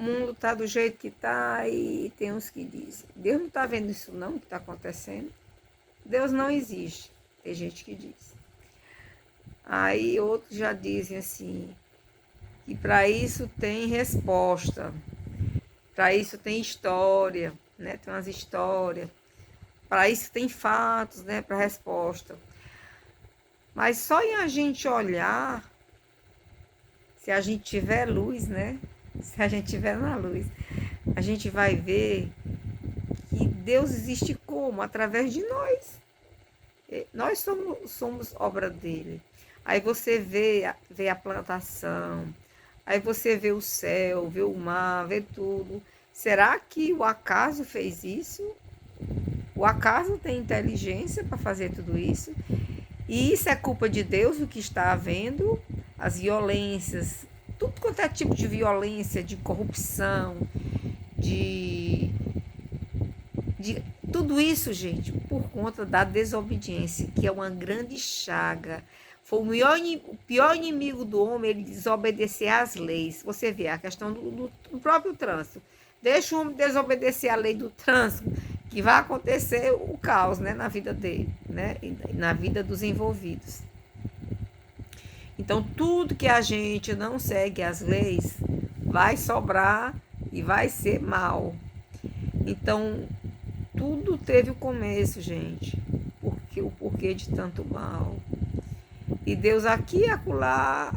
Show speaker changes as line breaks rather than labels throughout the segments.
mundo está do jeito que está e tem uns que dizem, Deus não está vendo isso não, que está acontecendo? Deus não existe, tem gente que diz. Aí outros já dizem assim, que para isso tem resposta, para isso tem história, né? Tem umas histórias, para isso tem fatos, né? Para resposta. Mas só em a gente olhar, se a gente tiver luz, né? Se a gente tiver na luz, a gente vai ver que Deus existe como? Através de nós. Nós somos obra dele. Aí você vê a plantação, aí você vê o céu, vê o mar, vê tudo. Será que o acaso fez isso? O acaso tem inteligência para fazer tudo isso? E isso é culpa de Deus, o que está havendo? As violências, tudo quanto é tipo de violência, de corrupção, de tudo isso, gente, por conta da desobediência, que é uma grande chaga. Foi o pior inimigo do homem, ele desobedecer às leis. Você vê a questão do próprio trânsito. Deixa o homem desobedecer a lei do trânsito, que vai acontecer o caos, né, na vida dele, né, e na vida dos envolvidos. Então, tudo que a gente não segue as leis, vai sobrar e vai ser mal. Então, tudo teve o começo, gente. Porque o porquê de tanto mal. E Deus aqui e acolá,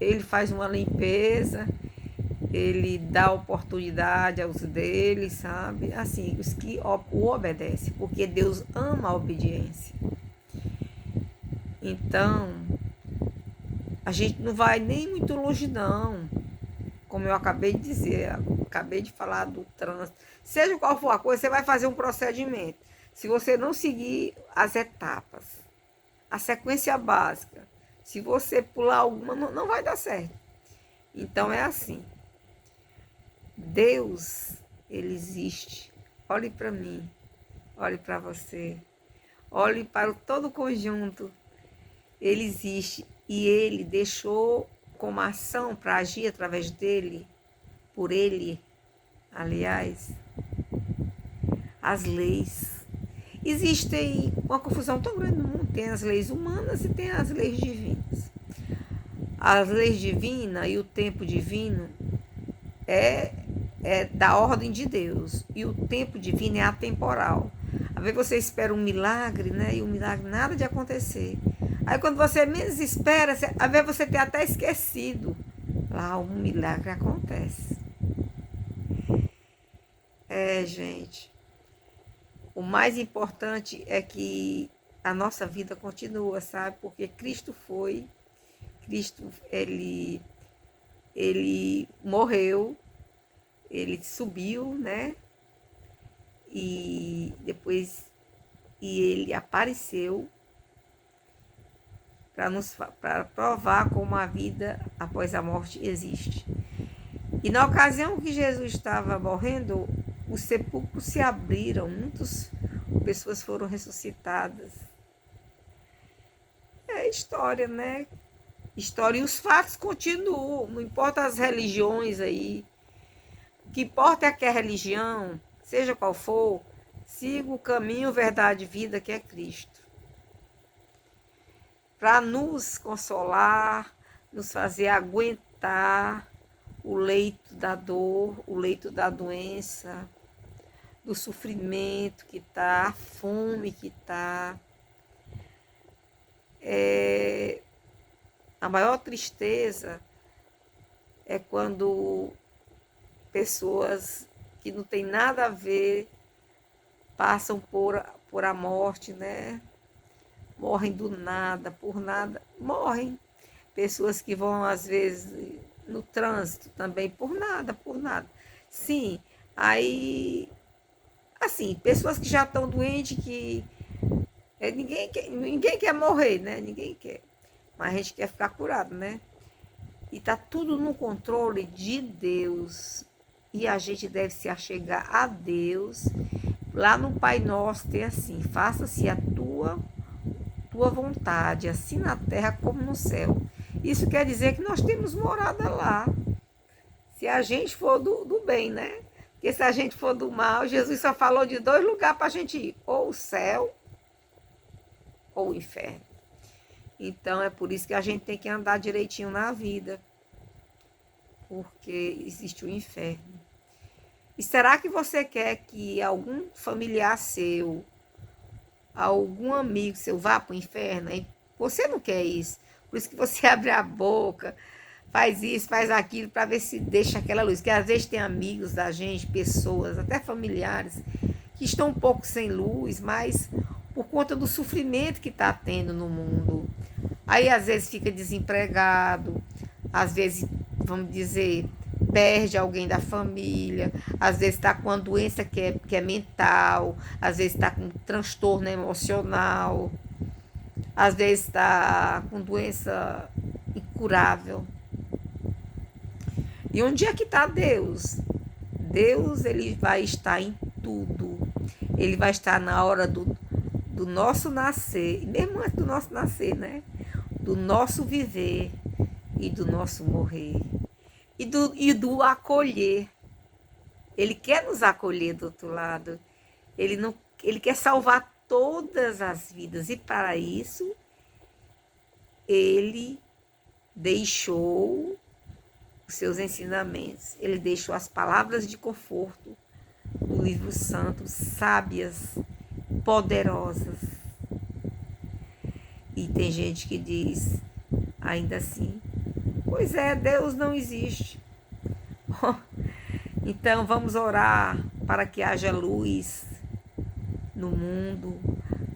ele faz uma limpeza, ele dá oportunidade aos dele, sabe? Assim, os que o obedecem, porque Deus ama a obediência. Então, a gente não vai nem muito longe, não. Como eu acabei de dizer, acabei de falar do trânsito. Seja qual for a coisa, você vai fazer um procedimento. Se você não seguir as etapas, a sequência básica, se você pular alguma, não vai dar certo. Então é assim. Deus, ele existe. Olhe para mim, olhe para você, olhe para todo o conjunto. Ele existe e ele deixou como ação para agir através dele, por ele, aliás, as leis. Existe uma confusão tão grande no mundo, tem as leis humanas e tem as leis divinas. As leis divinas e o tempo divino é da ordem de Deus, e o tempo divino é atemporal. Às vezes você espera um milagre, né? E o milagre nada de acontecer. Aí quando você menos espera, às vezes você tem até esquecido. Lá um milagre acontece. Gente, o mais importante é que a nossa vida continua, sabe? Porque Cristo ele morreu, ele subiu, né? E depois ele apareceu para provar como a vida após a morte existe. E na ocasião que Jesus estava morrendo, os sepulcros se abriram, muitas pessoas foram ressuscitadas. É história, né? História, e os fatos continuam, não importa as religiões aí. O que importa é que a religião, seja qual for, siga o caminho, verdade e vida que é Cristo. Para nos consolar, nos fazer aguentar o leito da dor, o leito da doença, do sofrimento que está, a fome que está. A maior tristeza é quando pessoas que não tem nada a ver passam por a morte, né? Morrem do nada, por nada, morrem. Pessoas que vão, às vezes, no trânsito também, por nada. Sim, aí, assim, pessoas que já estão doentes, que ninguém quer morrer, né? Ninguém quer. Mas a gente quer ficar curado, né? E tá tudo no controle de Deus. E a gente deve se achegar a Deus. Lá no Pai Nosso tem assim: faça-se a tua vontade, assim na terra como no céu. Isso quer dizer que nós temos morada lá. Se a gente for do bem, né? Porque se a gente for do mal, Jesus só falou de 2 lugares para a gente ir: ou o céu ou o inferno. Então é por isso que a gente tem que andar direitinho na vida, porque existe o inferno. E será que você quer que algum familiar seu, algum amigo seu vá para o inferno? Você não quer isso. Por isso que você abre a boca, faz isso, faz aquilo, para ver se deixa aquela luz. Porque às vezes tem amigos da gente, pessoas, até familiares, que estão um pouco sem luz, mas por conta do sofrimento que está tendo no mundo. Aí às vezes fica desempregado, às vezes, vamos dizer, perde alguém da família, às vezes está com uma doença que é mental, às vezes está com um transtorno emocional, às vezes está com doença incurável. E onde é que está Deus? Deus, ele vai estar em tudo. Ele vai estar na hora do nosso nascer, mesmo antes do nosso nascer, né? Do nosso viver e do nosso morrer. E do acolher. Ele quer nos acolher do outro lado. Ele quer salvar todas as vidas. E para isso, ele deixou os seus ensinamentos. Ele deixou as palavras de conforto do livro santo, sábias, poderosas. E tem gente que diz, ainda assim, pois é, Deus não existe. Então vamos orar para que haja luz no mundo.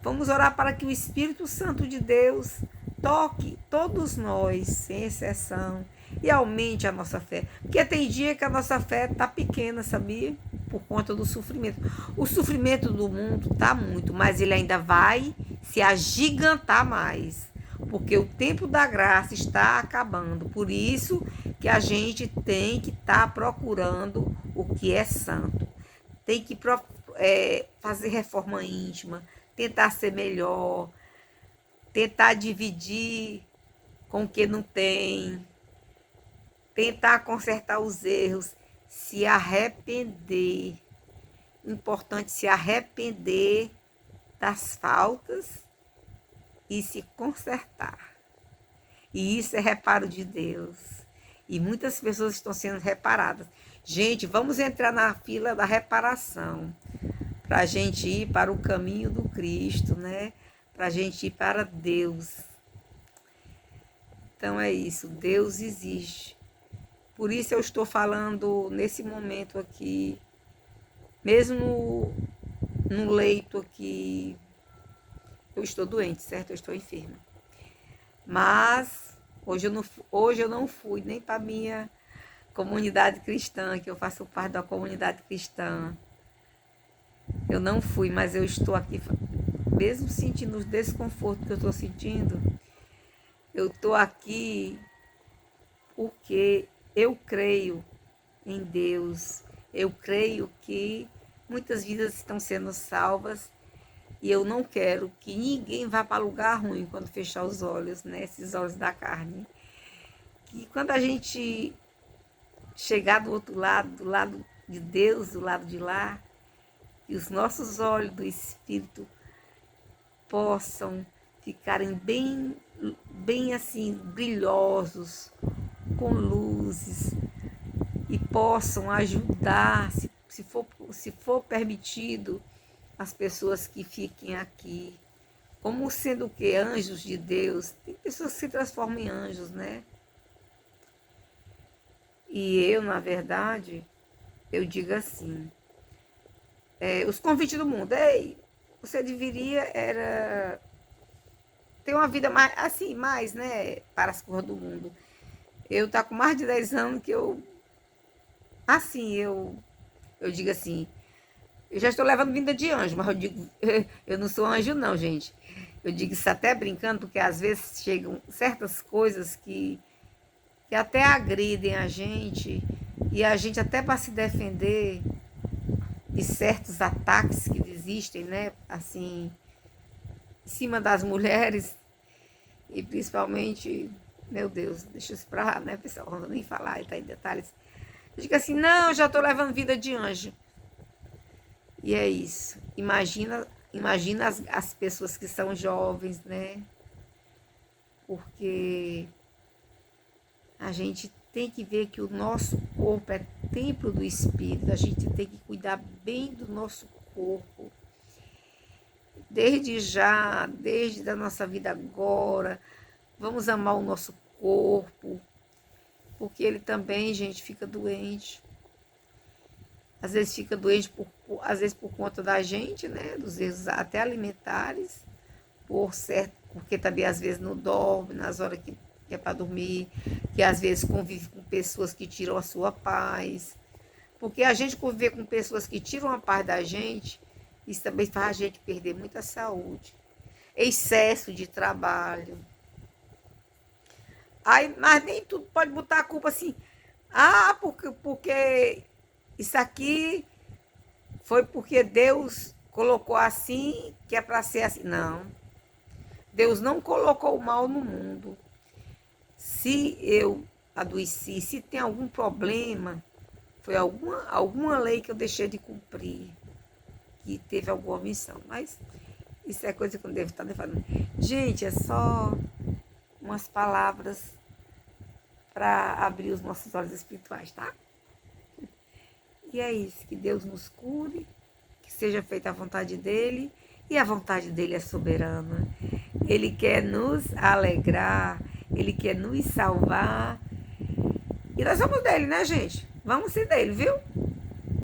Vamos orar para que o Espírito Santo de Deus toque todos nós, sem exceção, e aumente a nossa fé. Porque tem dia que a nossa fé está pequena, sabia? Por conta do sofrimento. O sofrimento do mundo está muito, mas ele ainda vai se agigantar mais. Porque o tempo da graça está acabando. Por isso que a gente tem que estar procurando o que é santo. Tem que fazer reforma íntima, tentar ser melhor, tentar dividir com o que não tem, tentar consertar os erros, se arrepender. Importante se arrepender das faltas e se consertar. E isso é reparo de Deus. E muitas pessoas estão sendo reparadas. Gente, vamos entrar na fila da reparação, para a gente ir para o caminho do Cristo, né? Para a gente ir para Deus. Então é isso, Deus existe. Por isso eu estou falando nesse momento aqui, mesmo no leito aqui, eu estou doente, certo? Eu estou enferma. Mas hoje eu não fui nem para a minha comunidade cristã, que eu faço parte da comunidade cristã. Eu não fui, mas eu estou aqui, mesmo sentindo o desconforto que eu estou sentindo, eu estou aqui porque eu creio em Deus. Eu creio que muitas vidas estão sendo salvas e eu não quero que ninguém vá para lugar ruim quando fechar os olhos, né? Esses olhos da carne. E quando a gente chegar do outro lado, do lado de Deus, do lado de lá, que os nossos olhos do Espírito possam ficarem bem assim, brilhosos, com luzes, e possam ajudar, se for permitido, as pessoas que fiquem aqui, como sendo o quê? Anjos de Deus. Tem pessoas que se transformam em anjos, né? E eu, na verdade, eu digo assim, os convites do mundo, você deveria ter uma vida mais, assim, mais, né, para as coisas do mundo. Eu tá com mais de 10 anos que assim, eu digo assim, eu já estou levando vida de anjo, mas eu digo, eu não sou anjo não, gente. Eu digo isso até brincando, porque às vezes chegam certas coisas que até agridem a gente, e a gente até para se defender de certos ataques que existem, né, assim, em cima das mulheres, e principalmente, meu Deus, deixa isso pra lá, né, pessoal, não vou nem falar, está em detalhes, Diga assim, não, eu já estou levando vida de anjo. E é isso. Imagina as pessoas que são jovens, né? Porque a gente tem que ver que o nosso corpo é templo do Espírito. A gente tem que cuidar bem do nosso corpo. Desde já, desde a nossa vida agora. Vamos amar o nosso corpo. Porque ele também, gente, fica doente. Às vezes fica doente às vezes por conta da gente, né? Dos erros até alimentares, porque também às vezes não dorme nas horas que é para dormir, que às vezes convive com pessoas que tiram a sua paz. Porque a gente conviver com pessoas que tiram a paz da gente, isso também faz a gente perder muita saúde. Excesso de trabalho. Aí, mas nem tudo pode botar a culpa assim. Ah, porque isso aqui foi porque Deus colocou assim, que é para ser assim. Não. Deus não colocou o mal no mundo. Se eu adoeci, se tem algum problema, foi alguma lei que eu deixei de cumprir, que teve alguma missão. Mas isso é coisa que eu não devo estar falando. Gente, é só umas palavras para abrir os nossos olhos espirituais, tá? E é isso, que Deus nos cure, que seja feita a vontade dele, e a vontade dele é soberana. Ele quer nos alegrar, ele quer nos salvar. E nós somos dele, né, gente? Vamos ser dele, viu?